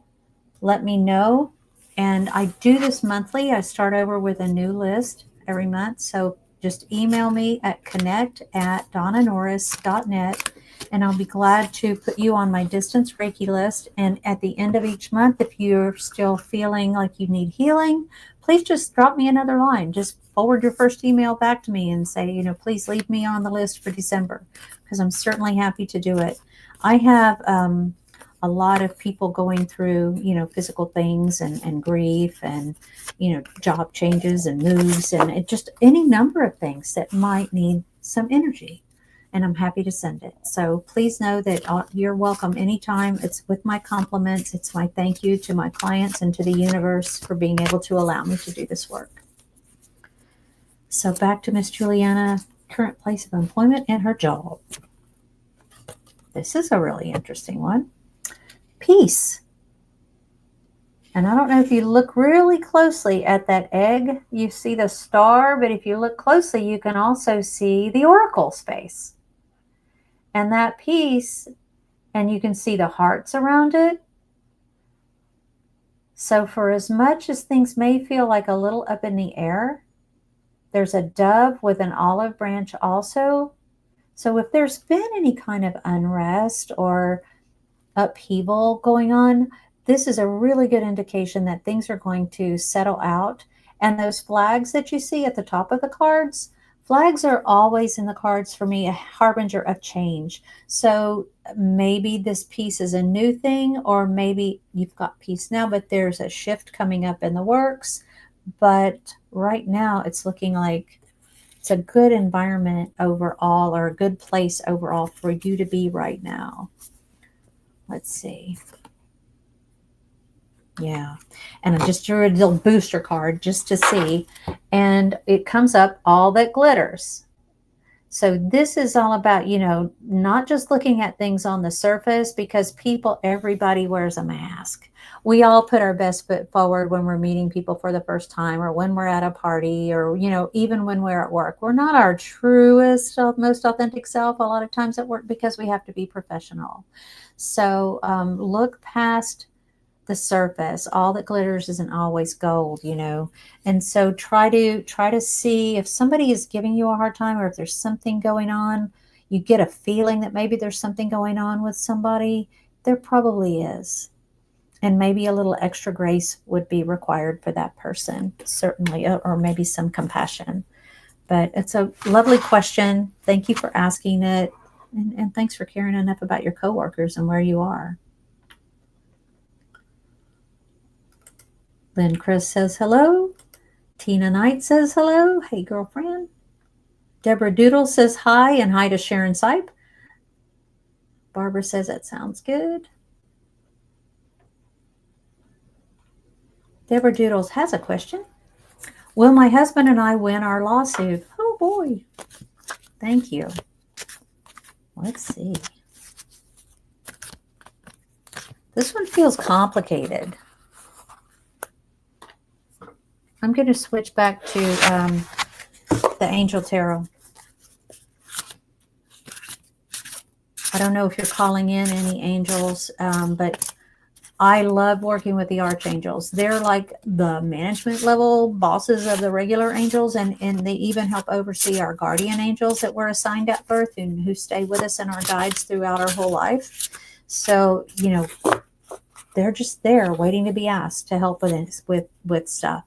Let me know. And I do this monthly. I start over with a new list every month. So just email me at connect@DonnaNorris.net, and I'll be glad to put you on my distance Reiki list. And at the end of each month, if you're still feeling like you need healing, please just drop me another line. Just forward your first email back to me and say, you know, please leave me on the list for December, because I'm certainly happy to do it. I have a lot of people going through, you know, physical things and grief and, you know, job changes and moves and it just any number of things that might need some energy. And I'm happy to send it. So please know that you're welcome anytime. It's with my compliments. It's my thank you to my clients and to the universe for being able to allow me to do this work. So back to Miss Juliana, current place of employment and her job. This is a really interesting one. Peace. And I don't know if you look really closely at that egg, you see the star, but if you look closely, you can also see the oracle space. And that piece, and you can see the hearts around it. So for as much as things may feel like a little up in the air, there's a dove with an olive branch also. So if there's been any kind of unrest or upheaval going on, this is a really good indication that things are going to settle out. And those flags that you see at the top of the cards, flags are always in the cards for me a harbinger of change. So maybe this piece is a new thing, or maybe you've got peace now, but there's a shift coming up in the works. But right now it's looking like it's a good environment overall, or a good place overall for you to be right now. Let's see. Yeah. And I just drew a little booster card just to see. And it comes up, all that glitters. So this is all about, you know, not just looking at things on the surface, because everybody wears a mask. We all put our best foot forward when we're meeting people for the first time, or when we're at a party, or, you know, even when we're at work. We're not our truest, most authentic self a lot of times at work, because we have to be professional. So look past the surface. All that glitters isn't always gold, you know. And so try to see if somebody is giving you a hard time, or if there's something going on, you get a feeling that maybe there's something going on with somebody. There probably is. And maybe a little extra grace would be required for that person, certainly, or maybe some compassion. But it's a lovely question. Thank you for asking it. And thanks for caring enough about your coworkers and where you are. Lynn Chris says hello. Tina Knight says hello. Hey, girlfriend. Deborah Doodle says hi, and hi to Sharon Sipe. Barbara says that sounds good. Deborah Doodles has a question. Will my husband and I win our lawsuit? Oh, boy. Thank you. Let's see. This one feels complicated. I'm going to switch back to the Angel Tarot. I don't know if you're calling in any angels, but I love working with the archangels. They're like the management level bosses of the regular angels, and they even help oversee our guardian angels that were assigned at birth and who stay with us and our guides throughout our whole life. So, you know, they're just there waiting to be asked to help with stuff.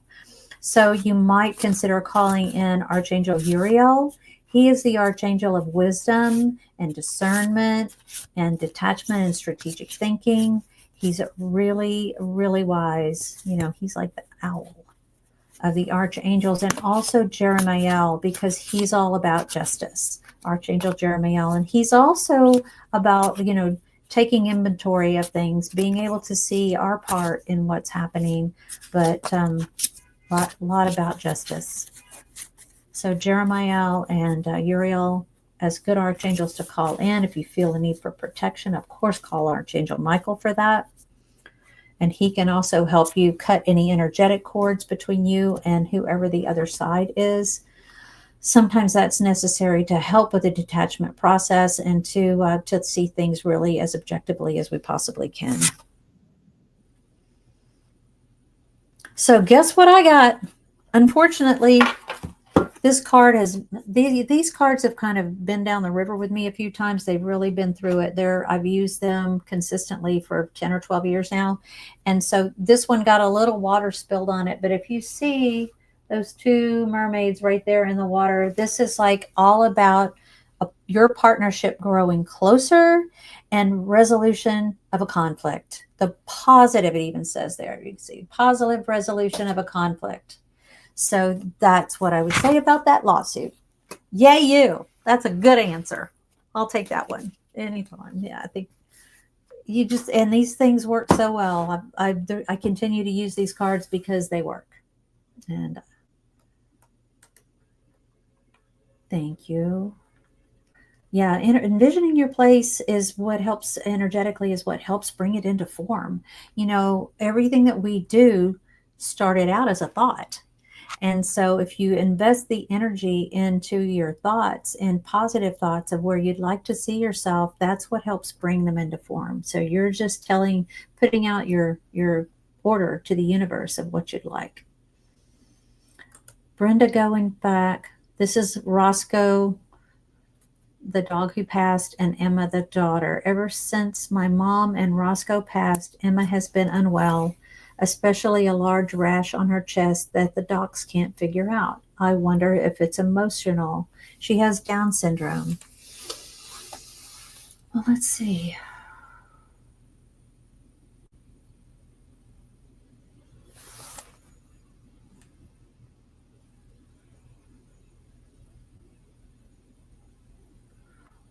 So you might consider calling in Archangel Uriel. He is the archangel of wisdom and discernment and detachment and strategic thinking. He's really, really wise. You know, he's like the owl of the archangels. And also Jeremiel, because he's all about justice. Archangel Jeremiel. And he's also about, you know, taking inventory of things, being able to see our part in what's happening. But lot about justice. So Jeremiel and Uriel as good archangels to call in. If you feel the need for protection, of course, call Archangel Michael for that. And he can also help you cut any energetic cords between you and whoever the other side is. Sometimes that's necessary to help with the detachment process and to see things really as objectively as we possibly can. So guess what I got? Unfortunately, this card these cards have kind of been down the river with me a few times. They've really been through it. I've used them consistently for 10 or 12 years now. And so this one got a little water spilled on it. But if you see those two mermaids right there in the water. This is like all about your partnership growing closer and resolution of a conflict. The positive, it even says there, you can see positive resolution of a conflict. So that's what I would say about that lawsuit. Yay, you. That's a good answer. I'll take that one anytime. Yeah, I think you just, and these things work so well. I continue to use these cards because they work. And thank you. Yeah, envisioning your place is what helps energetically, is what helps bring it into form. You know, everything that we do started out as a thought. And so if you invest the energy into your thoughts and positive thoughts of where you'd like to see yourself, that's what helps bring them into form. So you're just putting out your order to the universe of what you'd like. Brenda going back. This is Roscoe, the dog who passed, and Emma, the daughter. Ever since my mom and Roscoe passed, Emma has been unwell, especially a large rash on her chest that the docs can't figure out. I wonder if it's emotional. She has Down syndrome. Well, let's see.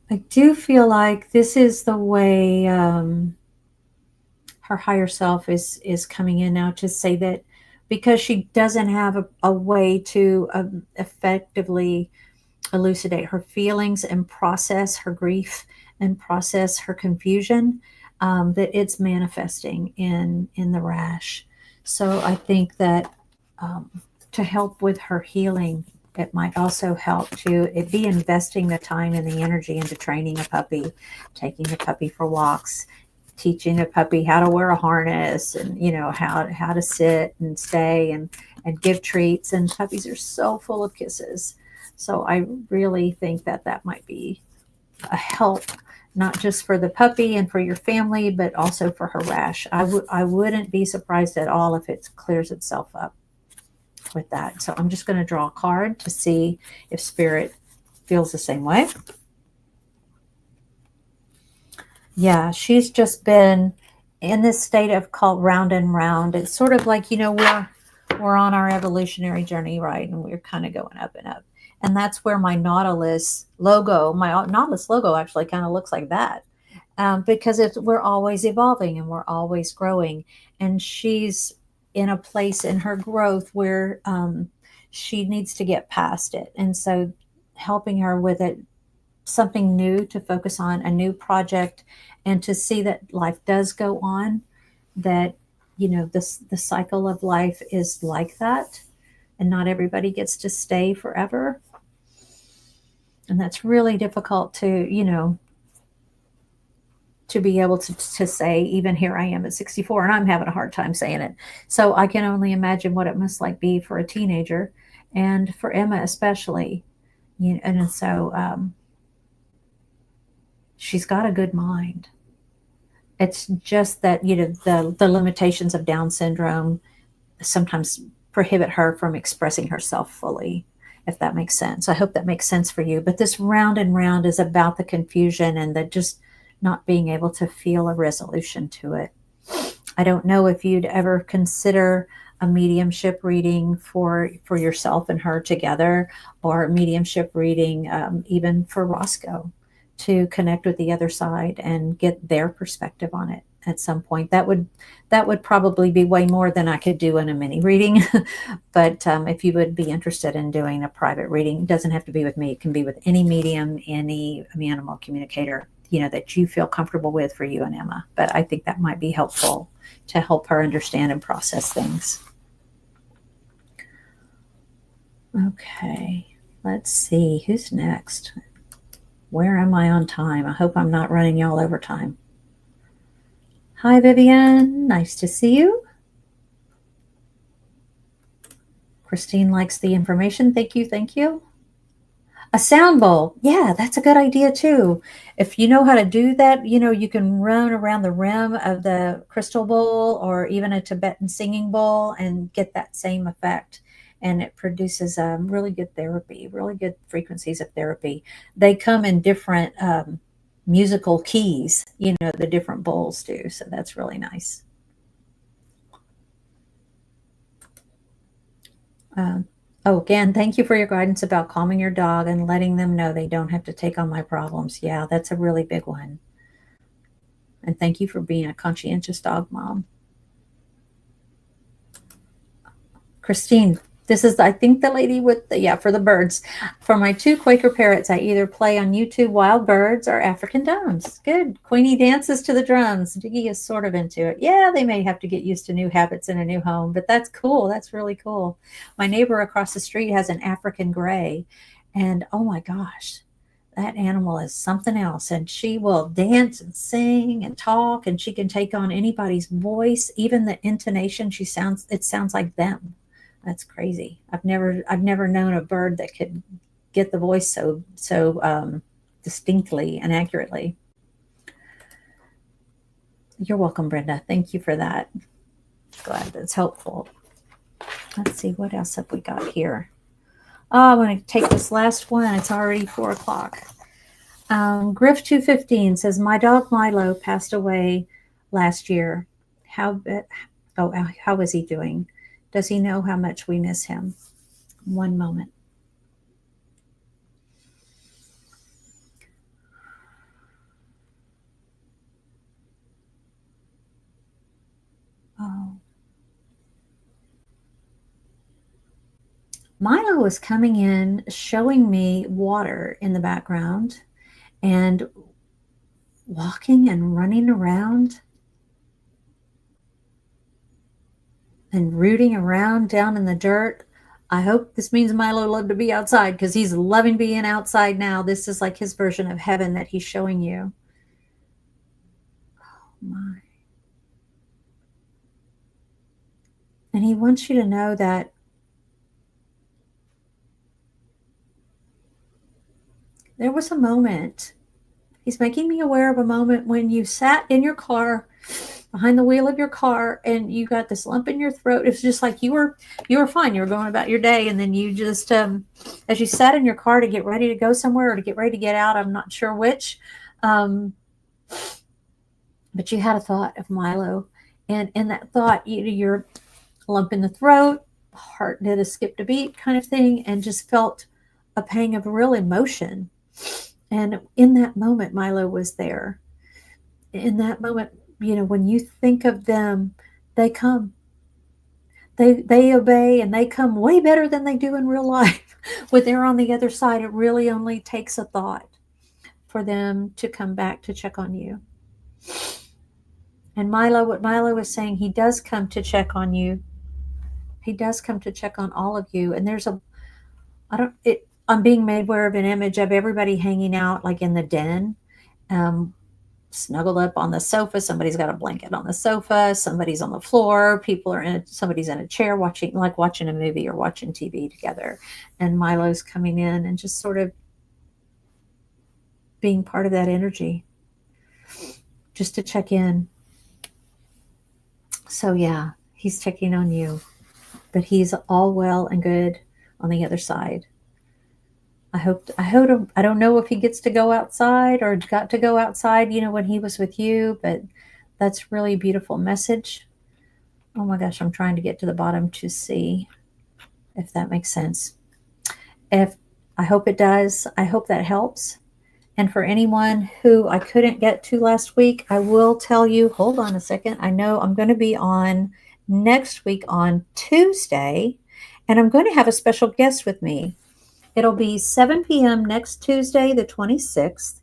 I do feel like this is the way her higher self is coming in now to say that, because she doesn't have a way to effectively elucidate her feelings and process her grief and process her confusion, that it's manifesting in the rash. So I think that to help with her healing, it might also help to be investing the time and the energy into training a puppy, taking the puppy for walks, teaching a puppy how to wear a harness, and how to sit and stay and give treats. And puppies are so full of kisses. So I really think that might be a help, not just for the puppy and for your family, but also for her rash. I wouldn't be surprised at all if it clears itself up with that. So I'm just going to draw a card to see if Spirit feels the same way. Yeah, she's just been in this state of called round and round. It's sort of like, we're on our evolutionary journey, right? And we're kind of going up and up. And that's where my Nautilus logo actually kind of looks like that. Because we're always evolving and we're always growing. And she's in a place in her growth where she needs to get past it. And so helping her with it, something new to focus on, a new project, and to see that life does go on, that the cycle of life is like that, and not everybody gets to stay forever. And that's really difficult to be able to say. Even here I am at 64 and I'm having a hard time saying it. So I can only imagine what it must be for a teenager, and for Emma especially. And so she's got a good mind. It's just that the limitations of Down syndrome sometimes prohibit her from expressing herself fully, if that makes sense. I hope that makes sense for you. But this round and round is about the confusion and the just not being able to feel a resolution to it. I don't know if you'd ever consider a mediumship reading for yourself and her together, or a mediumship reading even for Roscoe, to connect with the other side and get their perspective on it at some point. That would probably be way more than I could do in a mini reading. But if you would be interested in doing a private reading, it doesn't have to be with me. It can be with any medium, any animal communicator, that you feel comfortable with, for you and Emma. But I think that might be helpful to help her understand and process things. Okay, let's see who's next. Where am I on time? I hope I'm not running y'all over time. Hi, Vivian. Nice to see you. Christine likes the information. Thank you. Thank you. A sound bowl. Yeah, that's a good idea too. If you know how to do that, you can run around the rim of the crystal bowl, or even a Tibetan singing bowl, and get that same effect. and it produces really good therapy, really good frequencies of therapy. They come in different musical keys, the different bowls do. So that's really nice. Oh, again, thank you for your guidance about calming your dog and letting them know they don't have to take on my problems. Yeah, that's a really big one. And thank you for being a conscientious dog mom. Christine, this is, I think, the lady with the, yeah, for the birds. For my 2 Quaker parrots, I either play on YouTube wild birds or African drums. Good. Queenie dances to the drums. Diggy is sort of into it. Yeah, they may have to get used to new habits in a new home, but that's cool. That's really cool. My neighbor across the street has an African gray, and oh my gosh, that animal is something else. And she will dance and sing and talk, and she can take on anybody's voice, even the intonation. It sounds like them. That's crazy. I've never known a bird that could get the voice so distinctly and accurately. You're welcome, Brenda. Thank you for that. Glad that's helpful. Let's see, what else have we got here? Oh, I'm going to take this last one. It's already 4 o'clock. Griff 215 says, my dog Milo passed away last year. How is he doing? Does he know how much we miss him? One moment. Oh. Milo was coming in, showing me water in the background and walking and running around and rooting around down in the dirt. I hope this means Milo loved to be outside, because he's loving being outside now. This is like his version of heaven that he's showing you. Oh my. And he wants you to know that there was a moment. He's making me aware of a moment when you sat in your car, behind the wheel of your car, and you got this lump in your throat. It was just like you were fine. You were going about your day, and then you just, as you sat in your car to get ready to go somewhere or to get ready to get out, I'm not sure which, but you had a thought of Milo, and in that thought, your lump in the throat, heart did a skipped a beat kind of thing, and just felt a pang of real emotion. And in that moment, Milo was there. In that moment, when you think of them, they come. They obey, and they come way better than they do in real life. When they're on the other side, it really only takes a thought for them to come back to check on you. And what Milo was saying, he does come to check on you. He does come to check on all of you. And I'm being made aware of an image of everybody hanging out like in the den, snuggled up on the sofa. Somebody's got a blanket on the sofa. Somebody's on the floor. Somebody's in a chair watching a movie or watching TV together. And Milo's coming in and just sort of being part of that energy, just to check in. So yeah, he's checking on you, but he's all well and good on the other side. I don't know if he gets to go outside or got to go outside, when he was with you, but that's really a beautiful message. Oh my gosh, I'm trying to get to the bottom to see if that makes sense. I hope it does. I hope that helps. And for anyone who I couldn't get to last week, I will tell you, hold on a second. I know I'm going to be on next week on Tuesday, and I'm going to have a special guest with me. It'll be 7 p.m. next Tuesday, the 26th,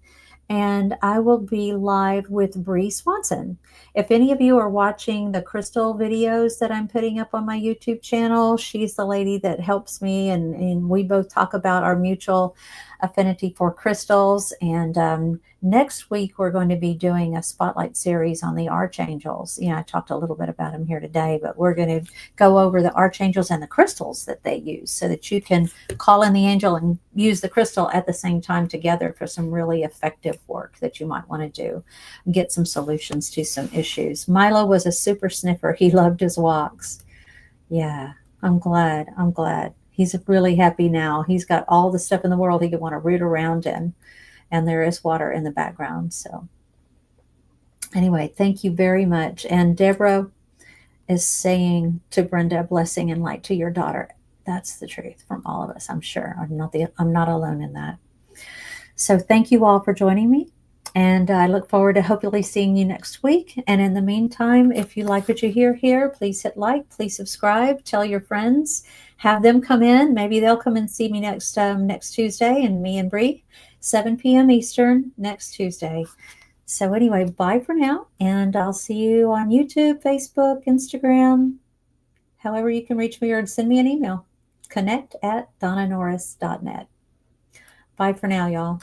and I will be live with Bree Swanson. If any of you are watching the crystal videos that I'm putting up on my YouTube channel, she's the lady that helps me, and we both talk about our mutual affinity for crystals. And next week, we're going to be doing a spotlight series on the archangels. I talked a little bit about them here today, but we're going to go over the archangels and the crystals that they use, so that you can call in the angel and use the crystal at the same time together for some really effective work that you might want to do, get some solutions to some issues. Milo was a super sniffer. He loved his walks. Yeah. I'm glad. I'm glad. He's really happy now. He's got all the stuff in the world he could want to root around in, and there is water in the background. So, anyway, thank you very much. And Deborah is saying to Brenda, blessing and light to your daughter. That's the truth from all of us, I'm sure. I'm not alone in that. So thank you all for joining me. And I look forward to hopefully seeing you next week. And in the meantime, if you like what you hear here, please hit like, please subscribe, tell your friends, have them come in. Maybe they'll come and see me next Tuesday, and me and Bree, 7 p.m. Eastern next Tuesday. So anyway, bye for now, and I'll see you on YouTube, Facebook, Instagram, however you can reach me, or send me an email. Connect@donnanorris.net. Bye for now, y'all.